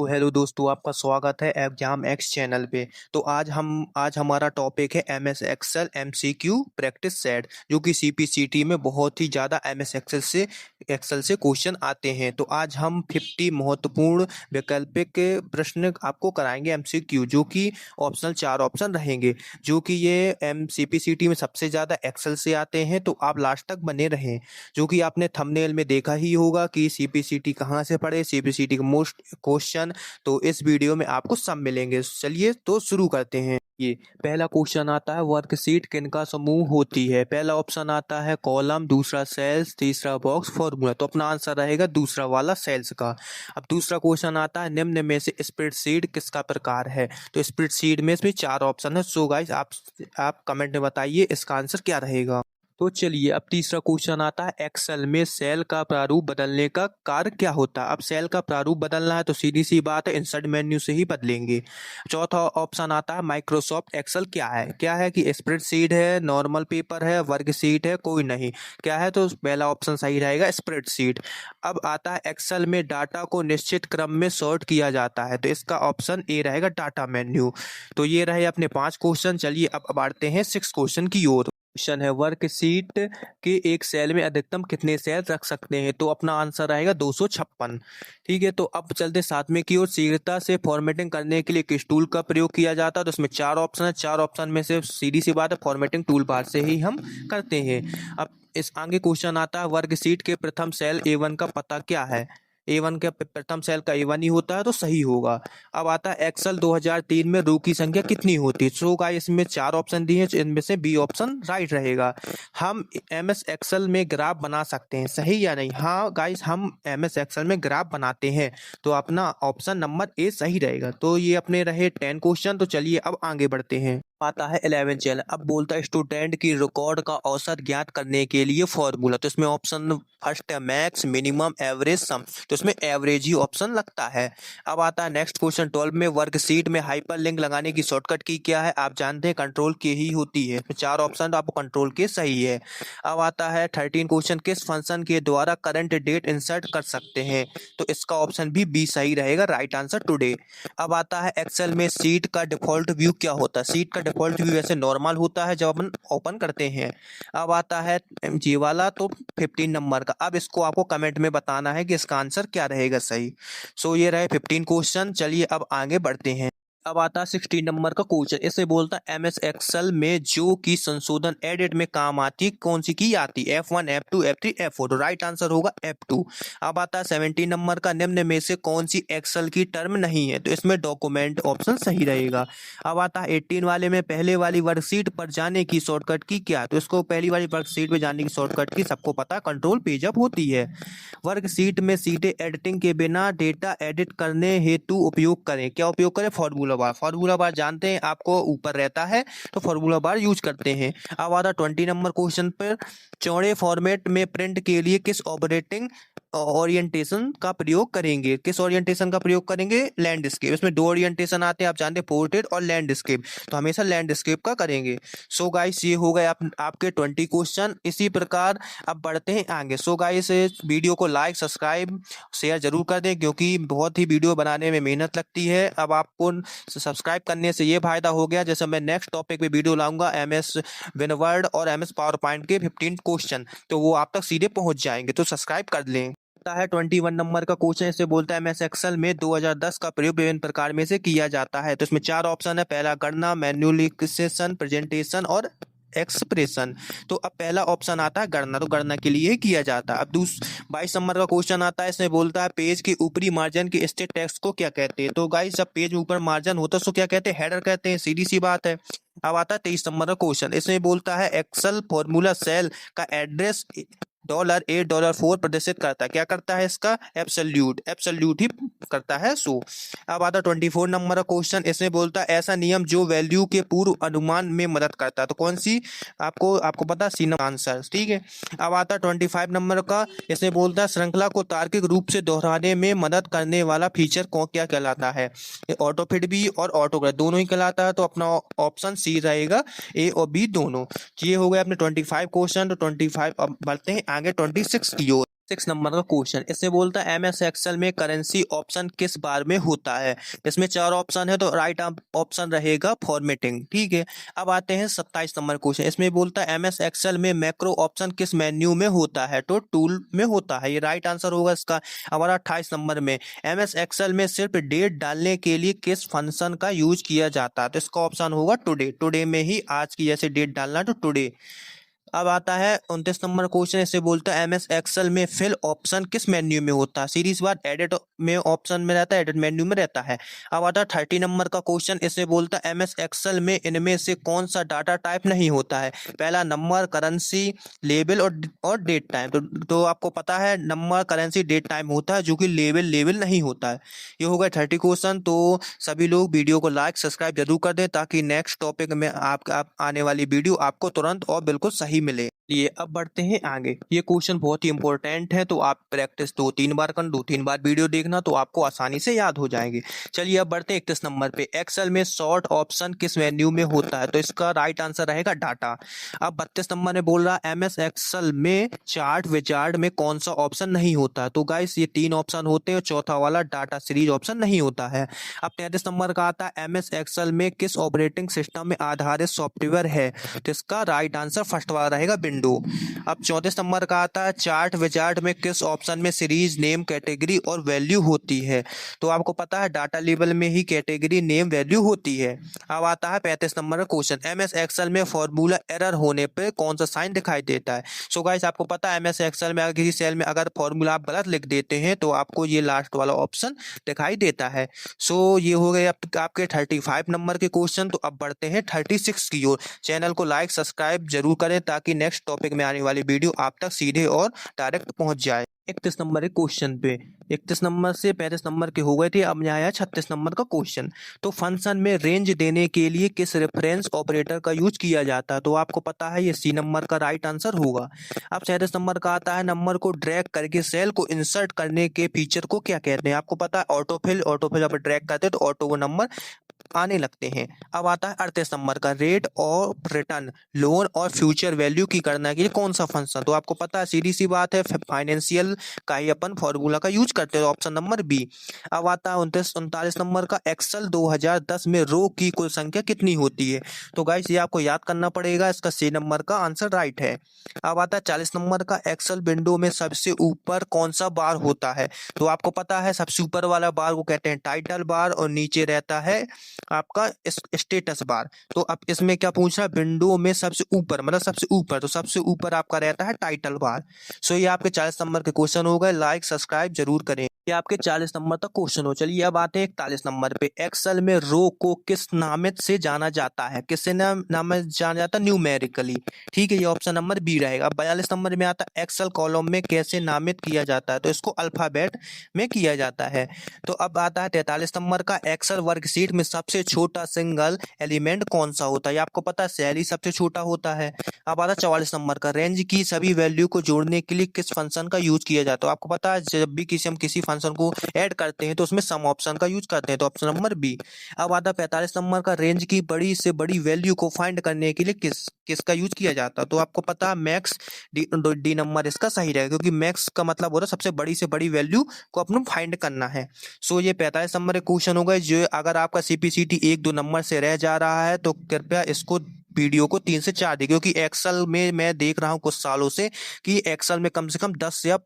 तो हेलो दोस्तों, आपका स्वागत है एग्जाम एक्स चैनल पे। तो आज हमारा टॉपिक है MS Excel MCQ practice set, जो कि सीपीसीटी में बहुत ही ज़्यादा एमएस एक्सेल से क्वेश्चन आते हैं। तो आज हम 50 महत्वपूर्ण वैकल्पिक प्रश्न आपको कराएंगे एमसीक्यू, जो कि ऑप्शनल 4 ऑप्शन रहेंगे, जो कि ये एम सीपीसीटी में सबसे ज़्यादा एक्सेल से आते हैं। तो आप लास्ट तक बने रहें, जो कि आपने थंबनेल में देखा ही होगा कि सीपीसीटी कहाँ से पढ़े, सीपीसीटी के मोस्ट क्वेश्चन। तो इस वीडियो में आपको सब मिलेंगे। चलिए तो शुरू करते हैं। ये पहला क्वेश्चन आता है, वर्कशीट किनका समूह होती है। पहला ऑप्शन आता है कॉलम, दूसरा सेल्स, तीसरा बॉक्स, फॉर्मूला। तो अपना आंसर रहेगा दूसरा वाला, सेल्स का। अब दूसरा क्वेश्चन आता है, निम्न में से स्प्रेडशीट किसका प्रकार है। तो स्प्रेडशीट में इसमें 4 ऑप्शन है। सो गाइस आप कमेंट में बताइए इसका आंसर क्या रहेगा। तो चलिए अब तीसरा क्वेश्चन आता है, एक्सेल में सेल का प्रारूप बदलने का कार्य क्या होता है। अब सेल का प्रारूप बदलना है तो सीधी सी बात है, इंसर्ट मेन्यू से ही बदलेंगे। चौथा ऑप्शन आता है, माइक्रोसॉफ्ट एक्सेल क्या है। क्या है कि स्प्रेडशीट है, नॉर्मल पेपर है, वर्कशीट है, कोई नहीं। क्या है तो पहला ऑप्शन सही रहेगा, स्प्रेडशीट। अब आता है, एक्सेल में डाटा को निश्चित क्रम में सॉर्ट किया जाता है। तो इसका ऑप्शन ए रहेगा, डाटा मेन्यू। तो ये रहे अपने 5 क्वेश्चन। चलिए अब बढ़ते हैं 6 क्वेश्चन की ओर। क्वेश्चन है, वर्कशीट के एक सेल में अधिकतम कितने सेल रख सकते हैं। तो अपना आंसर आएगा 256। ठीक है, तो अब चलते 7वें की ओर। शीघ्रता से फॉर्मेटिंग करने के लिए किस टूल का प्रयोग किया जाता है। तो इसमें 4 ऑप्शन है। 4 ऑप्शन में से सीधी सी बात है, फॉर्मेटिंग टूल बार से ही हम करते हैं। अब इस आगे क्वेश्चन आता है, वर्कशीट के प्रथम सेल A1 का पता क्या है। A1 के प्रथम सेल का A1 ही होता है, तो सही होगा। अब आता है, एक्सेल 2003 में रो की संख्या कितनी होती है। सो गाइस इसमें 4 ऑप्शन दिए हैं, इनमें से बी ऑप्शन राइट रहेगा। हम एमएस एक्सेल में ग्राफ बना सकते हैं, सही या नहीं। हाँ गाइस, हम एमएस एक्सेल में ग्राफ बनाते हैं, तो अपना ऑप्शन नंबर ए सही रहेगा। तो ये अपने रहे 10 क्वेश्चन। तो चलिए अब आगे बढ़ते हैं। आता है 11 चैनल। अब बोलता है, स्टूडेंट की रिकॉर्ड का औसत ज्ञात करने के लिए फॉर्मूला। तो इसमें ऑप्शन फर्स्ट है मैक्स, मिनिमम, एवरेज, सम। तो इसमें एवरेज ही ऑप्शन लगता है। अब आता है नेक्स्ट क्वेश्चन 12 में, वर्कशीट में हाइपरलिंक लगाने की शॉर्टकट की क्या है। आप जानते हैं कंट्रोल के ही होती है। 4 ऑप्शन तो आपको कंट्रोल के सही है। अब आता है 13 क्वेश्चन, किस फंक्शन के द्वारा करंट डेट इंसर्ट कर सकते हैं। तो इसका ऑप्शन भी बी सही रहेगा, राइट आंसर टुडे। अब आता है, एक्सेल में सीट का डिफॉल्ट व्यू क्या होता है। सीट का डिफॉल्ट व्यू वैसे नॉर्मल होता है जब अपन ओपन करते हैं। अब आता है जी वाला, तो 15 नंबर का। अब इसको आपको कमेंट में बताना है कि इसका आंसर क्या रहेगा सही। सो ये रहे 15 क्वेश्चन। चलिए अब आगे बढ़ते हैं। अब आता है 16 नंबर का क्वेश्चन। इसे बोलता है, एमएस एक्सेल में जो की संशोधन एडिट में काम आती है, कौन सी की आती है। F1, F2, F3, F4। तो राइट आंसर होगा F2। अब आता है 17 नंबर का, निम्न में से कौन सी एक्सेल की टर्म नहीं है। तो इसमें डॉक्यूमेंट ऑप्शन सही रहेगा। अब आता है 18 वाले में, पहले वाली वर्कशीट पर जाने की शॉर्टकट की क्या। तो इसको पहली वाली वर्कशीट पर जाने की शॉर्टकट की सबको पता, कंट्रोल पेज अप होती है। वर्कशीट में सीधे एडिटिंग के बिना डेटा एडिट करने हेतु उपयोग करें। क्या उपयोग करें, फॉर्मूला बार। फॉर्मूला बार जानते हैं आपको ऊपर रहता है, तो फॉर्मूला बार यूज करते हैं। अब आता 20 नंबर क्वेश्चन पर, चौड़े फॉर्मेट में प्रिंट के लिए किस ऑपरेटिंग ओरिएंटेशन का प्रयोग करेंगे। किस ओरिएंटेशन का प्रयोग करेंगे, लैंडस्केप। इसमें 2 ओरिएंटेशन आते हैं, आप जानते हैं, पोर्ट्रेट और लैंडस्केप। तो हमेशा लैंडस्केप का करेंगे। सो गाइस ये हो गए आपके 20 क्वेश्चन। इसी प्रकार अब बढ़ते हैं आगे। सो गाइस वीडियो को लाइक, सब्सक्राइब, शेयर जरूर कर दें, क्योंकि बहुत ही वीडियो बनाने में मेहनत लगती है। अब आपको सब्सक्राइब करने से ये फायदा हो गया, जैसे मैं नेक्स्ट टॉपिक पे वीडियो लाऊंगा एमएस विनवर्ड और एमएस पावर पॉइंट के 15 क्वेश्चन, तो वो आप तक सीधे पहुंच जाएंगे। तो सब्सक्राइब कर लें। है 21 नंबर का क्वेश्चन। इसे बोलता है, एमएस एक्सेल में 2010 का प्रयोग विभिन्न प्रकार में से किया जाता है। तो इसमें 4 ऑप्शन है। पहला गणना, मैन्युअलाइजेशन, प्रेजेंटेशन और एक्सप्रेशन। तो अब पहला ऑप्शन आता है गणना, तो गणना के लिए किया जाता है। अब 22 नंबर का क्वेश्चन आता है। इसमें बोलता है, पेज के ऊपरी मार्जिन के स्टेट टेक्स्ट को क्या कहते हैं। तो गाइस जब पेज में ऊपर मार्जिन होता है उसको क्या कहते हैं, हेडर कहते हैं, सीधी सी बात है। अब आता है 23 नंबर का क्वेश्चन। इसमें बोलता है, एक्सेल फॉर्मूला सेल का एड्रेस $8, $4 प्रदर्शित करता है। क्या करता है, इसका एब्सोल्यूट ही करता है। सो अब आता 24 नंबर का क्वेश्चन। इसमें बोलता है, ऐसा नियम जो वैल्यू के पूर्व अनुमान में मदद करता है। तो कौन सी, आपको पता, सी नंबर आंसर। ठीक है। अब आता 25 नंबर का। इसमें बोलता है, श्रृंखला को तार्किक रूप से दोहराने में मदद करने वाला फीचर को क्या कहलाता है। ऑटो फिट भी और ऑटोग्राफ दोनों ही कहलाता है। तो अपना ऑप्शन सी रहेगा, ए और बी दोनों। ये हो गए अपने 25 क्वेश्चन। तो 25 अब बढ़ते हैं आगे 26 की ओर। 6 नंबर का क्वेश्चन इसमें बोलता है एमएस एक्सेल में करेंसी ऑप्शन किस बार में होता है। इसमें 4 ऑप्शन है तो राइट ऑप्शन रहेगा फॉर्मेटिंग। ठीक है, अब आते हैं 27 नंबर क्वेश्चन। इसमें बोलता है एमएस एक्सेल में मैक्रो ऑप्शन किस मेन्यू में होता है, तो टूल में होता है। ये राइट आंसर होगा इसका। हमारा 28 नंबर में एमएस एक्सेल में सिर्फ डेट डालने के लिए किस फंक्शन का यूज किया जाता है, तो इसका ऑप्शन होगा टुडे। टुडे में ही आज की जैसे डेट डालना तो टुडे। अब आता है 29 नंबर क्वेश्चन। इसे बोलता है एमएस एक्सेल में फिल ऑप्शन किस मेन्यू में होता है। सीरीज बार एडिट में ऑप्शन में रहता है, एडिट मेन्यू में रहता है। अब आता है 30 नंबर का क्वेश्चन। इसे बोलता है एमएस एक्सेल में इनमें से कौन सा डाटा टाइप नहीं होता है। पहला नंबर, करेंसी, लेबल और डेट टाइम। तो आपको पता है नंबर, करेंसी, डेट टाइम होता है, जो कि लेबल नहीं होता है। ये हो गया 30 क्वेश्चन। तो सभी लोग वीडियो को लाइक सब्सक्राइब जरूर कर दें ताकि नेक्स्ट टॉपिक में आप आने वाली वीडियो आपको तुरंत और बिल्कुल सही मिले। ये अब बढ़ते हैं आगे। ये क्वेश्चन बहुत ही इंपॉर्टेंट है, तो आप प्रैक्टिस 2-3 बार करना, 2-3 बार वीडियो देखना, तो आपको आसानी से याद हो जाएंगे। चलिए अब बढ़ते हैं 31 नंबर पे। एक्सेल में शॉर्ट ऑप्शन किस मेन्यू में होता है, तो इसका राइट आंसर रहेगा डाटा। अब 32 नंबर में बोल रहा है एमएस एक्सेल में चार्ट विजार्ड में कौन सा ऑप्शन नहीं होता है। तो गाइस ये 3 ऑप्शन होते हैं, चौथा वाला डाटा सीरीज ऑप्शन नहीं होता है। अब 33 नंबर का आता है एमएस एक्सेल में किस ऑपरेटिंग सिस्टम में आधारित सॉफ्टवेयर है, तो इसका राइट आंसर फर्स्ट वाला रहेगा विंडो। अब 34 नंबर का आता है चार्ट विजार्ड में किस ऑप्शन में सीरीज नेम, कैटेगरी और वैल्यू होती है। तो आपको पता है डाटा लेवल में ही कैटेगरी, नेम, वैल्यू होती है। अब आता है 35 नंबर का क्वेश्चन। एमएस एक्सेल में फॉर्मूला एरर होने पर कौन सा साइन दिखाई देता है। सो गाइस आपको पता है एमएस एक्सेल में अगर किसी सेल में अगर फॉर्मूला आप गलत लिख देते हैं तो आपको ये लास्ट वाला ऑप्शन दिखाई देता है। सो ये हो गए आपके 35 नंबर के क्वेश्चन। तो अब बढ़ते हैं 36 की ओर। चैनल को लाइक सब्सक्राइब जरूर करें ताकि नेक्स्ट टॉपिक में आने वाली वीडियो आप तक सीधे और डायरेक्ट पहुंच जाए। 31 नंबर के क्वेश्चन पे 31 नंबर से 35 नंबर के हो गए थे। अब यहाँ आया 36 नंबर का क्वेश्चन। तो फंक्शन में रेंज देने के लिए किस रेफरेंस ऑपरेटर का यूज किया जाता है, तो आपको पता है ये सी नंबर का राइट आंसर होगा। अब 37 नंबर का आता है नंबर को ड्रैग करके सेल को इंसर्ट करने के फीचर को क्या कहते हैं। आपको पता है ऑटोफिल। ऑटोफिल आप ड्रैग करते हैं तो ऑटो वो नंबर आने लगते हैं। अब आता है 38 नंबर का रेट और रिटर्न, लोन और फ्यूचर वैल्यू की गणना के लिए कौन सा फंक्शन। तो आपको पता है सीधी सी बात है फाइनेंशियल का ही अपन फॉर्मूला का यूज करते हैं, ऑप्शन नंबर बी। अब आता है 39 नंबर का एक्सेल 2010 में रो की कुल संख्या कितनी होती है। तो गाइस ये आपको याद करना पड़ेगा, इसका सी नंबर का आंसर राइट है। अब आता है 40 नंबर का एक्सेल विंडो में सबसे ऊपर कौन सा बार होता है। तो आपको पता है सबसे ऊपर वाला बार को कहते हैं टाइटल बार और नीचे रहता है आपका स्टेटस बार। तो अब इसमें क्या पूछ रहा है, विंडो में सबसे ऊपर मतलब सबसे ऊपर, तो सबसे ऊपर आपका रहता है टाइटल बार। सो ये आपके 40 नंबर के क्वेश्चन हो गए। लाइक सब्सक्राइब जरूर करें। ये आपके 40 नंबर तक क्वेश्चन हो। चलिए अब आते हैं 41 नंबर पे। एक्सेल में रो को किस नामित से जाना जाता है, किससे नाम जाना जाता है, न्यूमेरिकली। ठीक है, ये ऑप्शन नंबर बी रहेगा। 42 नंबर में आता है एक्सेल कॉलम में कैसे नामित किया जाता है, तो इसको अल्फाबेट में किया जाता है। तो अब आता है 43 नंबर का एक्सेल वर्कशीट में सबसे छोटा सिंगल एलिमेंट कौन सा होता है। आपको पता है सैलरी सबसे छोटा होता है। अब आता है 44 नंबर का रेंज की सभी वैल्यू को जोड़ने के लिए किस फंक्शन का यूज किया जाता है। आपको पता है जब भी हम किसी फंक्शन को ऐड करते हैं तो उसमें सम ऑप्शन का यूज करते हैं, तो ऑप्शन नंबर बी। अब आता है 45 नंबर का रेंज की बड़ी से बड़ी वैल्यू को फाइंड करने के लिए किसका यूज किया जाता है। तो आपको पता है मैक्स। डी नंबर इसका सही रहेगा क्योंकि मैक्स का मतलब हो रहा है सबसे बड़ी से बड़ी वैल्यू को अपने फाइंड करना है। सो ये 45 नंबर के क्वेश्चन हो गए। जो अगर आपका सीपीसीटी 1-2 नंबर से रह जा रहा है तो कृपया इसको वीडियो को 3 से 4 दी, क्योंकि एक्सेल में मैं देख रहा हूँ कुछ सालों से कि एक्सेल में कम से कम 10 या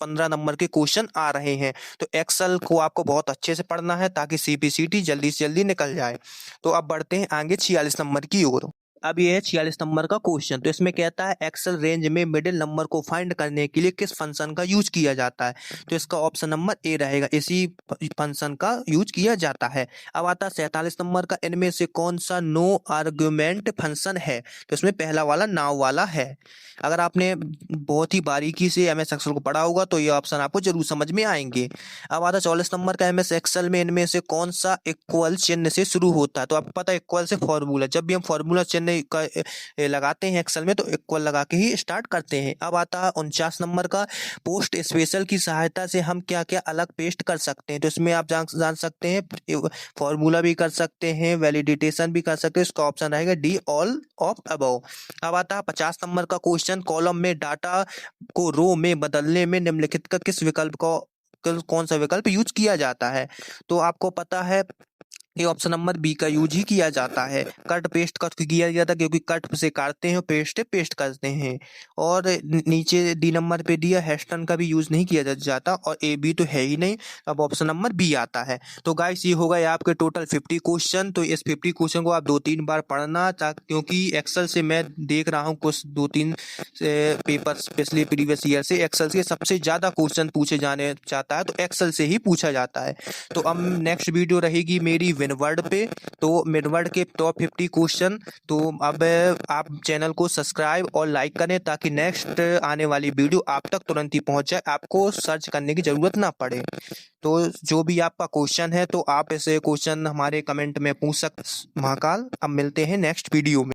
15 नंबर के क्वेश्चन आ रहे हैं। तो एक्सेल को आपको बहुत अच्छे से पढ़ना है ताकि सीपीसीटी जल्दी से जल्दी निकल जाए। तो अब बढ़ते हैं आगे 46 नंबर की ओर। अब ये है 46 नंबर का क्वेश्चन। तो इसमें कहता है एक्सेल रेंज में मिडिल नंबर को फाइंड करने के लिए किस फंक्शन का यूज किया जाता है। तो इसका ऑप्शन नंबर ए रहेगा, इसी फंक्शन का यूज किया जाता है। अब आता है 47 नंबर का इनमें से कौन सा नो आर्गुमेंट फंक्शन है। तो इसमें पहला वाला नाउ वाला है। अगर आपने बहुत ही बारीकी से एमएस एक्सेल को पढ़ा होगा तो ये ऑप्शन आपको जरूर समझ में आएंगे। अब आता है 44 नंबर का एमएस एक्सेल में इनमें से कौन सा इक्वल चिन्ह से शुरू होता है। तो आपको पता है इक्वल से फॉर्मूला, जब भी हम फॉर्मूला चिन्ह लगाते हैं एक्सेल में तो इक्वल लगा के ही स्टार्ट करते हैं। अब आता है 49 नंबर का, पोस्ट स्पेशल की सहायता से हम क्या क्या अलग पेस्ट कर सकते हैं। तो इसमें आप जान सकते हैं, फॉर्मूला भी कर सकते हैं, वैलिडेटेशन भी कर सकते हैं। इसका ऑप्शन रहेगा डी, ऑल ऑफ अबव। अब आता है 50 नंबर का क्वेश्चन, कॉलम में डाटा को रो में बदलने में निम्नलिखित का किस विकल्प को कौन सा विकल्प यूज किया जाता है। तो आपको पता है ये ऑप्शन नंबर बी का यूज ही किया जाता है। कट पेस्ट का किया जाता है क्योंकि कट से काटते हैं और पेस्ट करते हैं। और नीचे डी नंबर पे दिया हैशटैग का भी यूज नहीं किया जाता और ए बी तो है ही नहीं। अब ऑप्शन नंबर बी आता है। तो गाइस ये हो गए आपके टोटल 50 क्वेश्चन। तो इस 50 क्वेश्चन को आप 2-3 बार पढ़ना, क्योंकि एक्सेल से मैं देख रहा हूँ कुछ 2-3 पेपर पिछले प्रीवियस ईयर से एक्सेल से सबसे ज्यादा क्वेश्चन पूछे जाने चाहता है तो एक्सेल से ही पूछा जाता है। तो अब नेक्स्ट वीडियो रहेगी मेरी विनवर्ड पे, तो विनवर्ड के टॉप 50 क्वेश्चन। तो अब आप चैनल को सब्सक्राइब और लाइक करें ताकि नेक्स्ट आने वाली वीडियो आप तक तुरंत ही पहुंच जाए, आपको सर्च करने की जरूरत ना पड़े। तो जो भी आपका क्वेश्चन है तो आप ऐसे क्वेश्चन हमारे कमेंट में पूछ सकते। महाकाल, अब मिलते हैं नेक्स्ट वीडियो में।